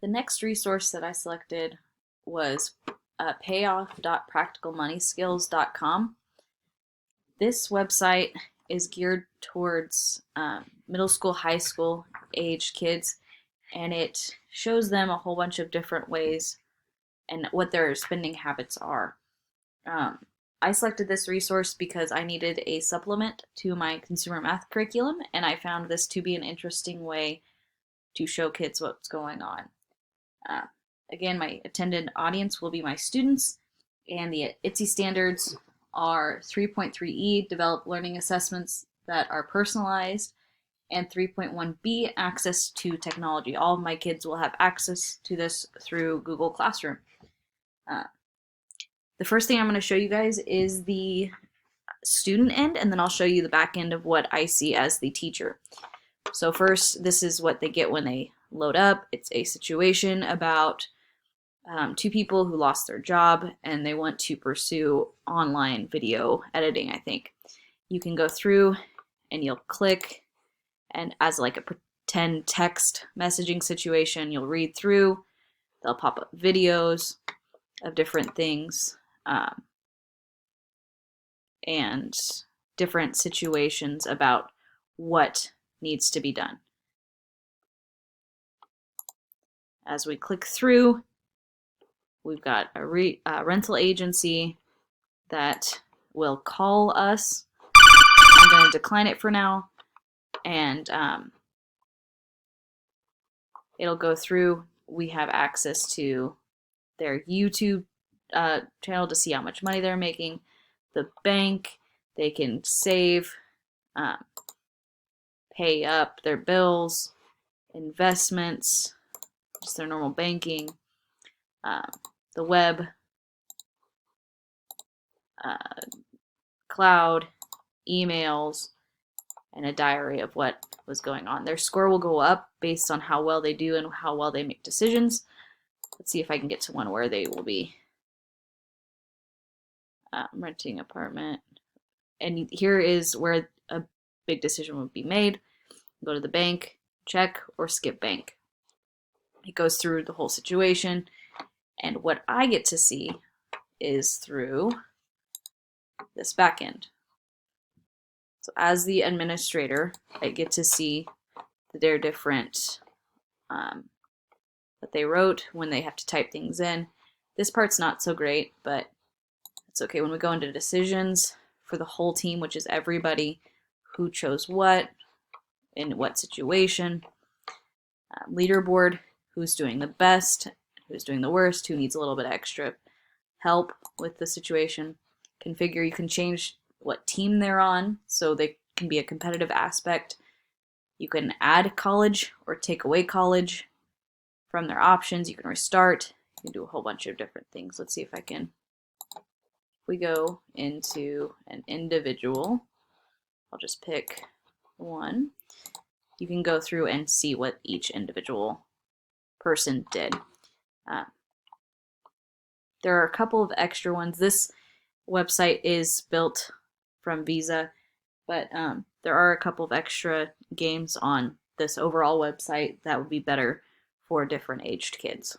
The next resource that I selected was payoff.practicalmoneyskills.com. This website is geared towards middle school, high school age kids, and it shows them a whole bunch of different ways and what their spending habits are. Um, I selected this resource because I needed a supplement to my consumer math curriculum, and I found this to be an interesting way to show kids what's going on. Uh, Again, my attended audience will be my students, and the ITSE standards are 3.3E, develop learning assessments that are personalized, and 3.1B, access to technology. All of my kids will have access to this through Google Classroom. Uh, the first thing I'm going to show you guys is the student end, and then I'll show you the back end of what I see as the teacher. So first, this is what they get when they load up. It's a situation about two people who lost their job and they want to pursue online video editing, I think. You can go through and you'll click, and as like a pretend text messaging situation, you'll read through. They'll pop up videos of different things and different situations about what needs to be done. As we click through, we've got a rental agency that will call us. I'm going to decline it for now, and it'll go through. We have access to their YouTube channel to see how much money they're making. The bank, they can save, pay up their bills, investments, just their normal banking, the web, cloud, emails, and a diary of what was going on. Their score will go up based on how well they do and how well they make decisions. Let's see if I can get to one where they will be renting apartment. And here is where a big decision would be made. Go to the bank, check or skip bank. It goes through the whole situation. And what I get to see is through this back end. So as the administrator, I get to see their different that they wrote when they have to type things in. This part's not so great, but it's okay. When we go into decisions for the whole team, which is everybody, who chose what, in what situation, leaderboard, who's doing the best, who's doing the worst, who needs a little bit extra help with the situation. Configure, you can change what team they're on, so they can be a competitive aspect. You can add college or take away college from their options. You can restart. You can do a whole bunch of different things. Let's see if I can. If we go into an individual, I'll just pick one. You can go through and see what each individual person did. There are a couple of extra ones. This website is built from Visa, but there are a couple of extra games on this overall website that would be better for different aged kids.